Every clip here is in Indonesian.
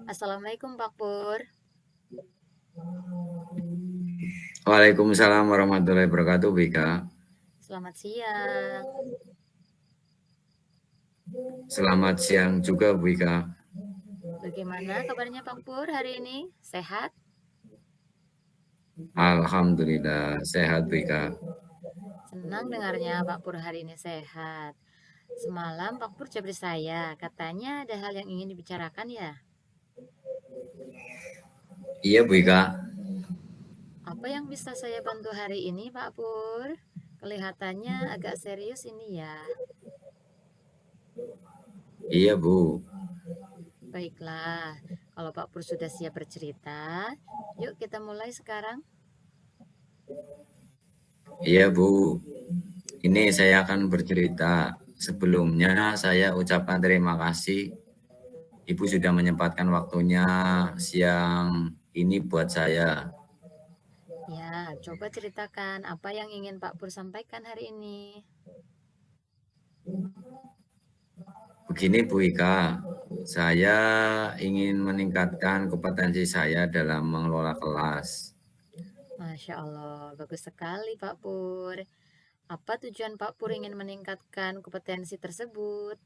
Assalamualaikum Pak Pur. Waalaikumsalam warahmatullahi wabarakatuh, Bika. Selamat siang. Selamat siang juga, Bika. Bagaimana kabarnya Pak Pur hari ini? Sehat? Alhamdulillah, sehat, Bika. Senang dengarnya Pak Pur hari ini sehat. Semalam Pak Pur jabri saya, katanya ada hal yang ingin dibicarakan ya. Iya, Bika. Apa yang bisa saya bantu hari ini Pak Pur? Kelihatannya agak serius ini ya. Iya, Bu. Baiklah, kalau Pak Pur sudah siap bercerita, yuk kita mulai sekarang. Iya, Bu. Ini saya akan bercerita. Sebelumnya, saya ucapkan terima kasih. Ibu sudah menyempatkan waktunya siang ini buat saya. Ya, coba ceritakan apa yang ingin Pak Pur sampaikan hari ini. Begini, Bu Ika. Saya ingin meningkatkan kompetensi saya dalam mengelola kelas. Masya Allah, bagus sekali Pak Pur. Apa tujuan Pak Pur ingin meningkatkan kompetensi tersebut?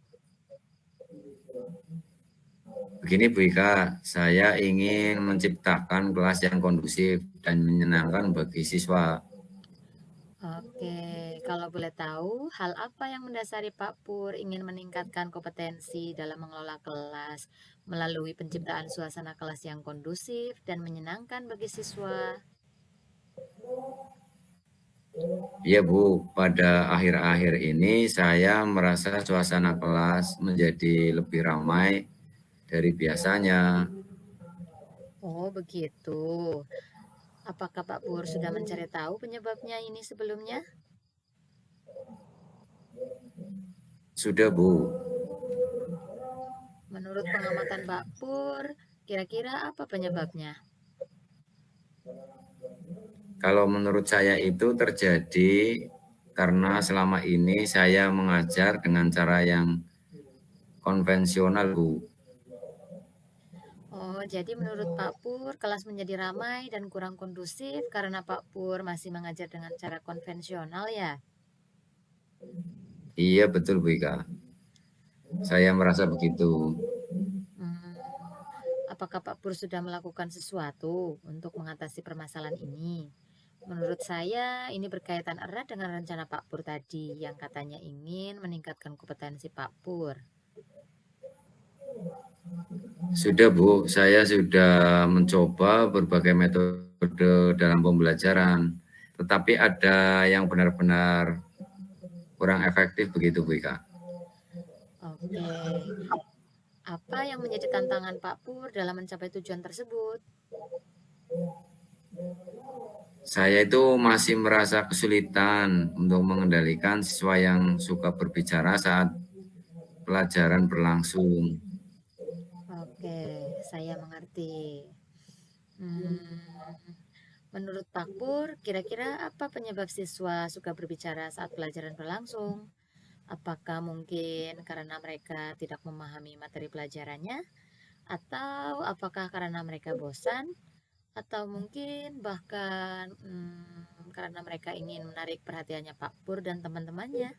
Begini Bu Ika, saya ingin menciptakan kelas yang kondusif dan menyenangkan bagi siswa. Oke, kalau boleh tahu, hal apa yang mendasari Pak Pur ingin meningkatkan kompetensi dalam mengelola kelas melalui penciptaan suasana kelas yang kondusif dan menyenangkan bagi siswa? Ya Bu, pada akhir-akhir ini saya merasa suasana kelas menjadi lebih ramai dari biasanya. Oh, begitu. Apakah Pak Pur sudah mencari tahu penyebabnya ini sebelumnya? Sudah Bu, Menurut pengamatan Pak Pur, kira-kira apa penyebabnya? kalau menurut saya itu terjadi karena selama ini saya mengajar dengan cara yang konvensional Bu. Oh, jadi menurut Pak Pur, kelas menjadi ramai dan kurang kondusif karena Pak Pur masih mengajar dengan cara konvensional ya? Iya betul Bu Ika, saya merasa begitu. Hmm, apakah Pak Pur sudah melakukan sesuatu untuk mengatasi permasalahan ini? Menurut saya, ini berkaitan erat dengan rencana Pak Pur tadi yang katanya ingin meningkatkan kompetensi Pak Pur. Sudah Bu, saya sudah mencoba berbagai metode dalam pembelajaran, tetapi ada yang benar-benar kurang efektif begitu Bu Ika. Oke, apa yang menjadi tantangan Pak Pur dalam mencapai tujuan tersebut? Saya itu masih merasa kesulitan untuk mengendalikan siswa yang suka berbicara saat pelajaran berlangsung. Oke, saya mengerti. Hmm, menurut Pak Pur, kira-kira apa penyebab siswa suka berbicara saat pelajaran berlangsung? Apakah mungkin karena mereka tidak memahami materi pelajarannya? Atau apakah karena mereka bosan? Atau mungkin bahkan karena mereka ingin menarik perhatiannya Pak Pur dan teman-temannya?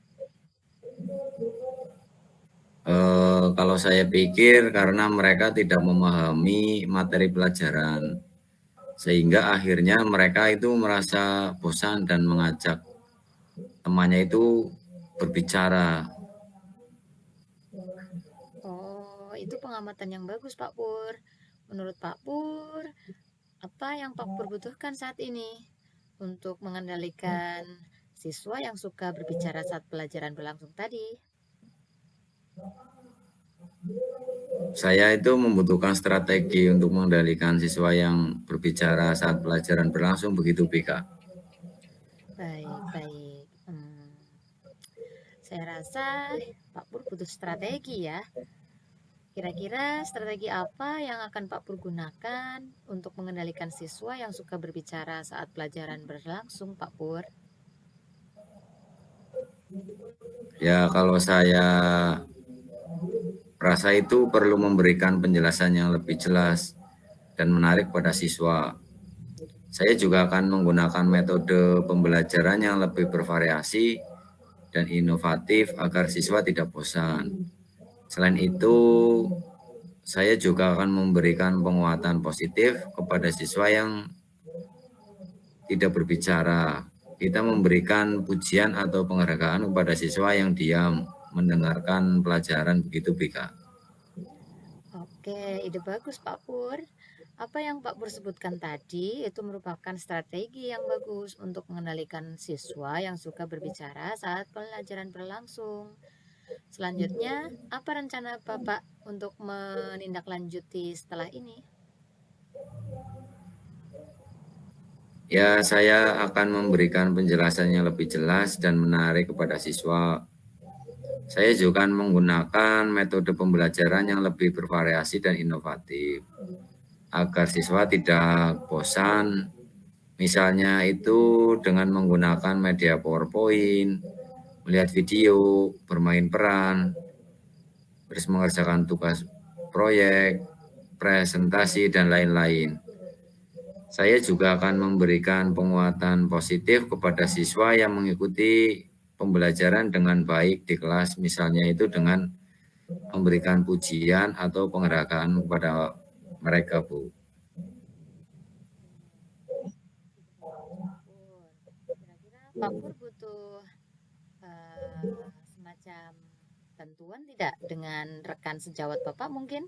Kalau saya pikir karena mereka tidak memahami materi pelajaran, sehingga akhirnya mereka itu merasa bosan dan mengajak temannya itu berbicara. Oh, itu pengamatan yang bagus Pak Pur. Menurut Pak Pur, apa yang Pak Pur butuhkan saat ini untuk mengendalikan siswa yang suka berbicara saat pelajaran berlangsung tadi? Saya itu membutuhkan strategi untuk mengendalikan siswa yang berbicara saat pelajaran berlangsung begitu, Bika. Baik, baik. Saya rasa Pak Pur butuh strategi ya. Kira-kira strategi apa yang akan Pak Pur gunakan untuk mengendalikan siswa yang suka berbicara saat pelajaran berlangsung, Pak Pur? Ya, kalau saya rasa itu perlu memberikan penjelasan yang lebih jelas dan menarik pada siswa. Saya juga akan menggunakan metode pembelajaran yang lebih bervariasi dan inovatif agar siswa tidak bosan. Selain itu, saya juga akan memberikan penguatan positif kepada siswa yang tidak berbicara. Kita memberikan pujian atau penghargaan kepada siswa yang diam mendengarkan pelajaran, begitu Bika. Oke, ide bagus Pak Pur. Apa yang Pak Pur sebutkan tadi itu merupakan strategi yang bagus untuk mengendalikan siswa yang suka berbicara saat pelajaran berlangsung. Selanjutnya, apa rencana Bapak untuk menindaklanjuti setelah ini? Ya, saya akan memberikan penjelasan yang lebih jelas dan menarik kepada siswa. Saya juga akan menggunakan metode pembelajaran yang lebih bervariasi dan inovatif agar siswa tidak bosan. Misalnya itu dengan menggunakan media PowerPoint, melihat video, bermain peran, terus mengerjakan tugas proyek, presentasi, dan lain-lain. Saya juga akan memberikan penguatan positif kepada siswa yang mengikuti pembelajaran dengan baik di kelas, misalnya itu dengan memberikan pujian atau penghargaan kepada mereka, Bu. Kira-kira Pak Pur butuh semacam bantuan tidak dengan rekan sejawat Bapak mungkin?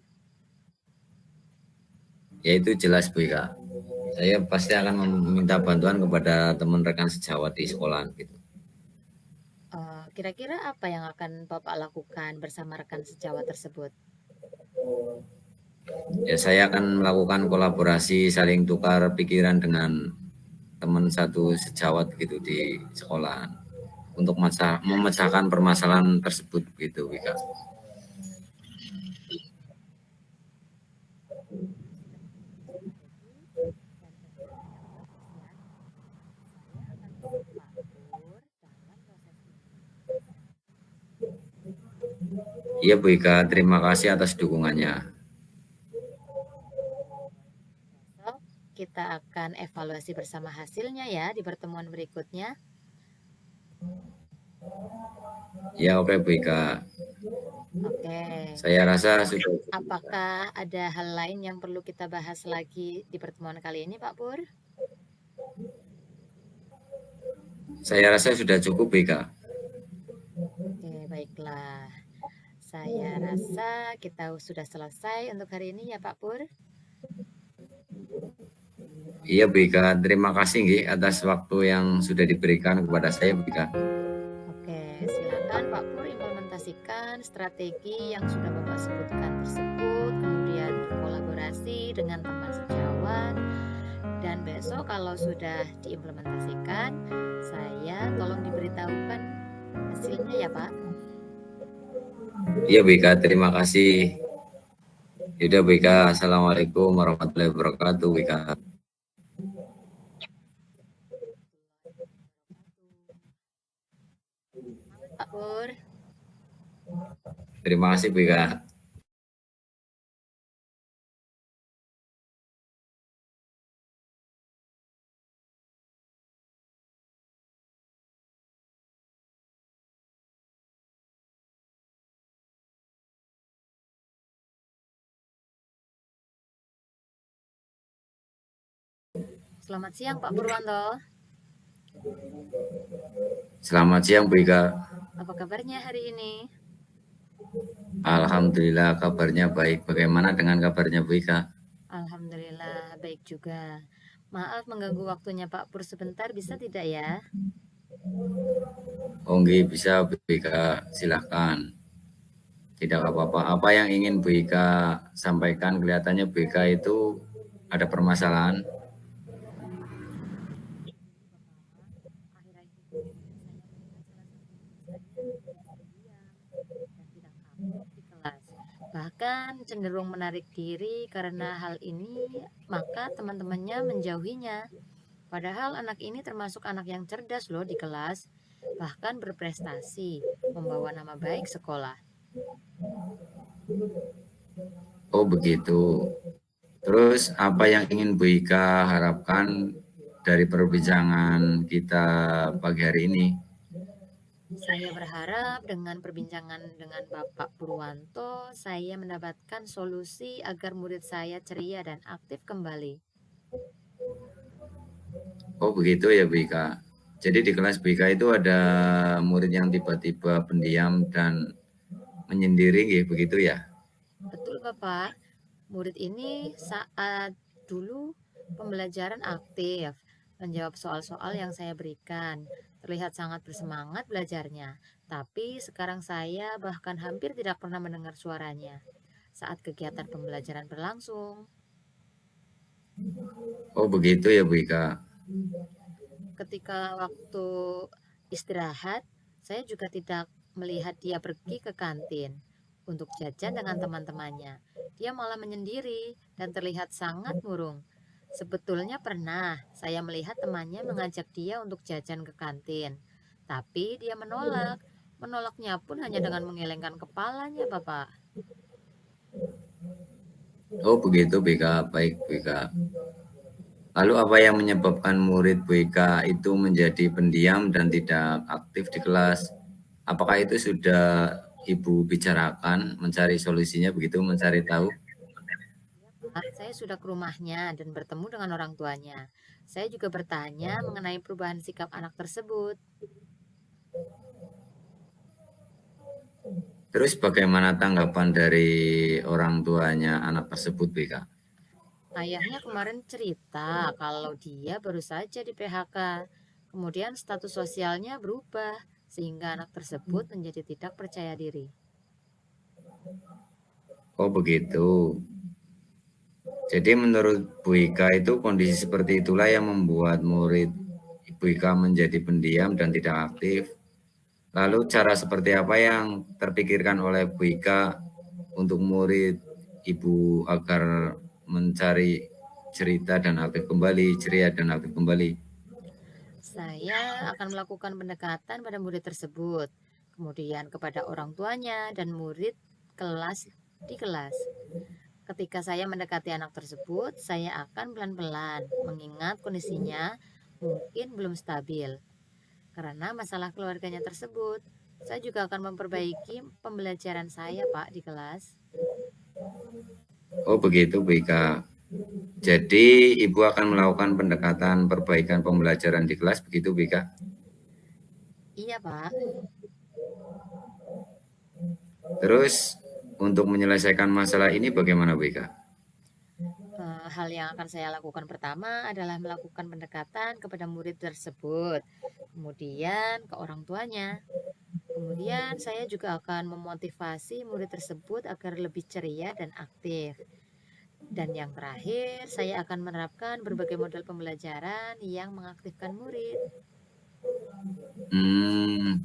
Ya itu jelas, Bu, Kak. Saya pasti akan meminta bantuan kepada teman rekan sejawat di sekolah gitu. Kira-kira apa yang akan Bapak lakukan bersama rekan sejawat tersebut? Ya, saya akan melakukan kolaborasi saling tukar pikiran dengan teman satu sejawat gitu di sekolah untuk memecahkan permasalahan tersebut gitu, Wika. Iya, Bu Ika, terima kasih atas dukungannya. Besok kita akan evaluasi bersama hasilnya ya di pertemuan berikutnya. Ya, oke, Bu Ika. Oke. Saya rasa sudah. Apakah ada hal lain yang perlu kita bahas lagi di pertemuan kali ini, Pak Pur? Saya rasa sudah cukup, Bu Ika. Oke, baiklah. Saya rasa kita sudah selesai untuk hari ini ya, Pak Pur. Iya, Bu Ika. Terima kasih Nggih atas waktu yang sudah diberikan kepada saya, Bu Ika. Oke, silakan Pak Pur implementasikan strategi yang sudah Bapak sebutkan tersebut, kemudian berkolaborasi dengan teman sejawat, dan besok kalau sudah diimplementasikan, saya tolong diberitahukan hasilnya ya Pak. Iya, Bu Ika. Terima kasih. Yaudah, Bu Ika. Assalamualaikum warahmatullahi wabarakatuh, Bu Ika. Pak Pur. Terima kasih, Bu Ika. Selamat siang Pak Purwanto. Selamat siang, Bu Ika. Apa kabarnya hari ini? Alhamdulillah kabarnya baik. Bagaimana dengan kabarnya, Bu Ika? Alhamdulillah baik juga. Maaf mengganggu waktunya Pak Pur sebentar, bisa tidak ya? Oh, nggih, bisa, Bu Ika. Silahkan. Tidak apa-apa. Apa yang ingin Bu Ika sampaikan? Kelihatannya Bu Ika itu ada permasalahan. Bahkan cenderung menarik diri karena hal ini, maka teman-temannya menjauhinya. Padahal anak ini termasuk anak yang cerdas loh di kelas, bahkan berprestasi, membawa nama baik sekolah. Oh begitu. Terus apa yang ingin Bu Ika harapkan dari perbincangan kita pagi hari ini? Saya berharap dengan perbincangan dengan Bapak Purwanto, saya mendapatkan solusi agar murid saya ceria dan aktif kembali. Oh begitu ya Bu Ika. Jadi di kelas Bu Ika itu ada murid yang tiba-tiba pendiam dan menyendiri gitu, begitu ya? Betul Bapak, murid ini saat dulu pembelajaran aktif, menjawab soal-soal yang saya berikan, terlihat sangat bersemangat belajarnya. Tapi sekarang saya bahkan hampir tidak pernah mendengar suaranya saat kegiatan pembelajaran berlangsung. Oh begitu ya Bu Ika. Ketika waktu istirahat, saya juga tidak melihat dia pergi ke kantin untuk jajan dengan teman-temannya. Dia malah menyendiri dan terlihat sangat murung. Sebetulnya pernah saya melihat temannya mengajak dia untuk jajan ke kantin, tapi dia menolak. Menolaknya pun hanya dengan menggelengkan kepalanya, Bapak. Oh begitu Bu Ika, baik Bu Ika. Lalu apa yang menyebabkan murid Bu Ika itu menjadi pendiam dan tidak aktif di kelas? Apakah itu sudah Ibu bicarakan, mencari solusinya begitu, mencari tahu? Pak, saya sudah ke rumahnya dan bertemu dengan orang tuanya. Saya juga bertanya mengenai perubahan sikap anak tersebut. Terus bagaimana tanggapan dari orang tuanya anak tersebut, BK? Ayahnya kemarin cerita kalau dia baru saja di PHK. Kemudian status sosialnya berubah sehingga anak tersebut menjadi tidak percaya diri. Oh begitu. Jadi menurut Bu Ika itu kondisi seperti itulah yang membuat murid Bu Ika menjadi pendiam dan tidak aktif. Lalu cara seperti apa yang terpikirkan oleh Bu Ika untuk murid Ibu agar mencari cerita dan aktif kembali, ceria dan aktif kembali? Saya akan melakukan pendekatan pada murid tersebut, kemudian kepada orang tuanya dan murid kelas di kelas. Ketika saya mendekati anak tersebut, saya akan pelan-pelan mengingat kondisinya mungkin belum stabil karena masalah keluarganya tersebut. Saya juga akan memperbaiki pembelajaran saya, Pak, di kelas. Oh begitu Bu Ika. Jadi Ibu akan melakukan pendekatan perbaikan pembelajaran di kelas begitu Bu Ika? Iya, Pak. Terus untuk menyelesaikan masalah ini bagaimana Bu Ika? Hal yang akan saya lakukan pertama adalah melakukan pendekatan kepada murid tersebut, kemudian ke orang tuanya. Kemudian saya juga akan memotivasi murid tersebut agar lebih ceria dan aktif. Dan yang terakhir, saya akan menerapkan berbagai model pembelajaran yang mengaktifkan murid. Hmm,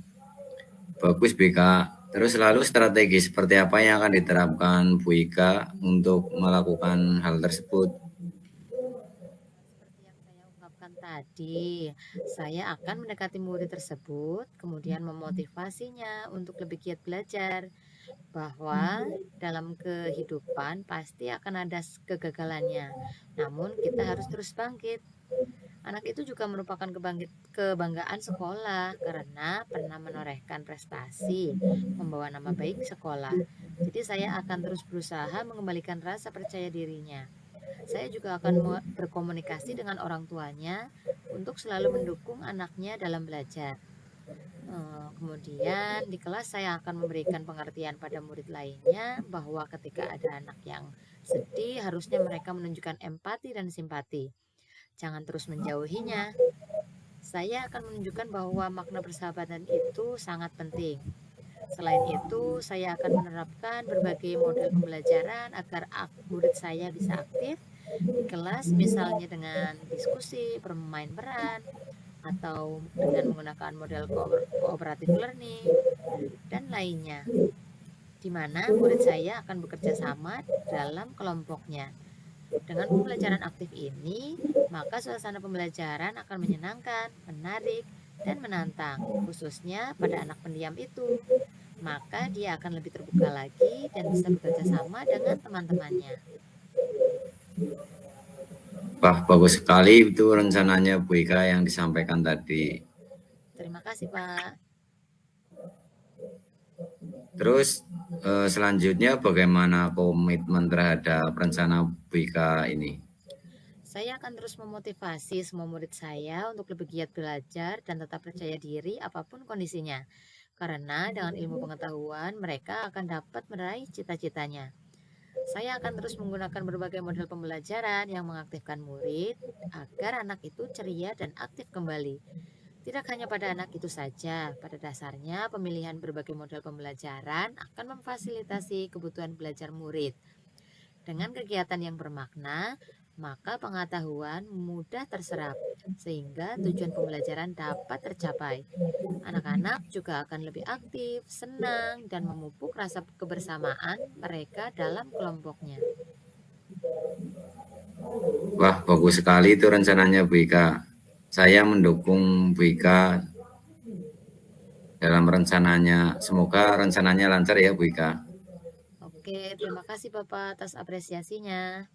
bagus Bu Ika. Terus lalu strategi seperti apa yang akan diterapkan Bu Ika untuk melakukan hal tersebut? Seperti yang saya ungkapkan tadi, saya akan mendekati murid tersebut, kemudian memotivasinya untuk lebih giat belajar, bahwa dalam kehidupan pasti akan ada kegagalannya. Namun kita harus terus bangkit. Anak itu juga merupakan kebanggaan sekolah karena pernah menorehkan prestasi, membawa nama baik sekolah. Jadi saya akan terus berusaha mengembalikan rasa percaya dirinya. Saya juga akan berkomunikasi dengan orang tuanya untuk selalu mendukung anaknya dalam belajar. Kemudian di kelas saya akan memberikan pengertian pada murid lainnya bahwa ketika ada anak yang sedih, harusnya mereka menunjukkan empati dan simpati. Jangan terus menjauhinya. Saya akan menunjukkan bahwa makna persahabatan itu sangat penting. Selain itu, saya akan menerapkan berbagai model pembelajaran agar murid saya bisa aktif di kelas, misalnya dengan diskusi, bermain peran, atau dengan menggunakan model cooperative learning, dan lainnya, di mana murid saya akan bekerja sama dalam kelompoknya. Dengan pembelajaran aktif ini, maka suasana pembelajaran akan menyenangkan, menarik, dan menantang, khususnya pada anak pendiam itu. maka dia akan lebih terbuka lagi dan bisa bekerja sama dengan teman-temannya. Wah, bagus sekali itu rencananya Bu Ika yang disampaikan tadi. Terima kasih, Pak. Terus selanjutnya bagaimana komitmen terhadap rencana Bu Ika ini? Saya akan terus memotivasi semua murid saya untuk lebih giat belajar dan tetap percaya diri apapun kondisinya. Karena dengan ilmu pengetahuan, mereka akan dapat meraih cita-citanya. Saya akan terus menggunakan berbagai model pembelajaran yang mengaktifkan murid agar anak itu ceria dan aktif kembali. Tidak hanya pada anak itu saja, pada dasarnya pemilihan berbagai model pembelajaran akan memfasilitasi kebutuhan belajar murid. Dengan kegiatan yang bermakna, maka pengetahuan mudah terserap, sehingga tujuan pembelajaran dapat tercapai. Anak-anak juga akan lebih aktif, senang, dan memupuk rasa kebersamaan mereka dalam kelompoknya. Wah, bagus sekali itu rencananya Bu Ika. Saya mendukung Bu Ika dalam rencananya. Semoga rencananya lancar ya Bu Ika. Oke, terima kasih Bapak atas apresiasinya.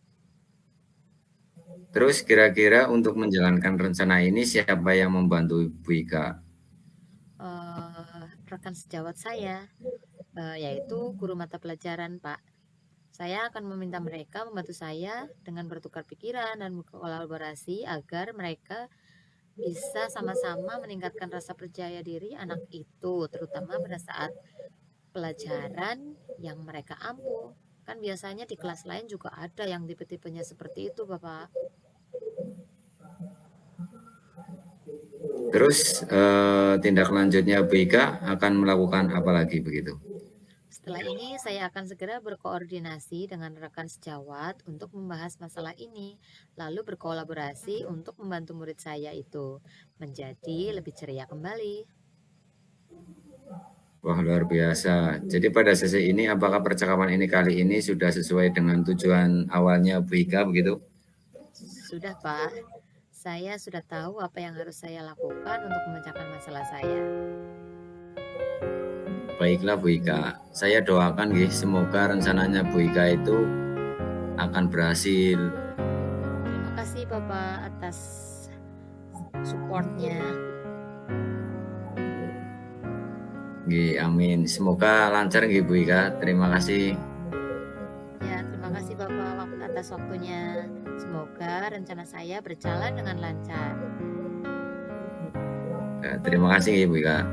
Terus kira-kira untuk menjalankan rencana ini siapa yang membantu Bu Ika? Rekan sejawat saya, yaitu guru mata pelajaran, Pak. Saya akan meminta mereka membantu saya dengan bertukar pikiran dan berkolaborasi agar mereka bisa sama-sama meningkatkan rasa percaya diri anak itu, terutama pada saat pelajaran yang mereka ampuh. Kan biasanya di kelas lain juga ada yang tipe-tipenya seperti itu, Bapak. Terus tindak lanjutnya Bu Ika akan melakukan apa lagi begitu? Setelah ini, saya akan segera berkoordinasi dengan rekan sejawat untuk membahas masalah ini, lalu berkolaborasi untuk membantu murid saya itu menjadi lebih ceria kembali. Wah, luar biasa. Jadi pada sesi ini apakah percakapan ini kali ini sudah sesuai dengan tujuan awalnya Bu Ika begitu? Sudah, Pak. Saya sudah tahu apa yang harus saya lakukan untuk memecahkan masalah saya. Baiklah Bu Ika, saya doakan semoga rencananya Bu Ika itu akan berhasil. Terima kasih Bapak atas supportnya. Amin. Semoga lancar Bu Ika. Terima kasih. Ya, terima kasih Bapak atas waktunya. Semoga rencana saya berjalan dengan lancar. Terima kasih Bu Ika.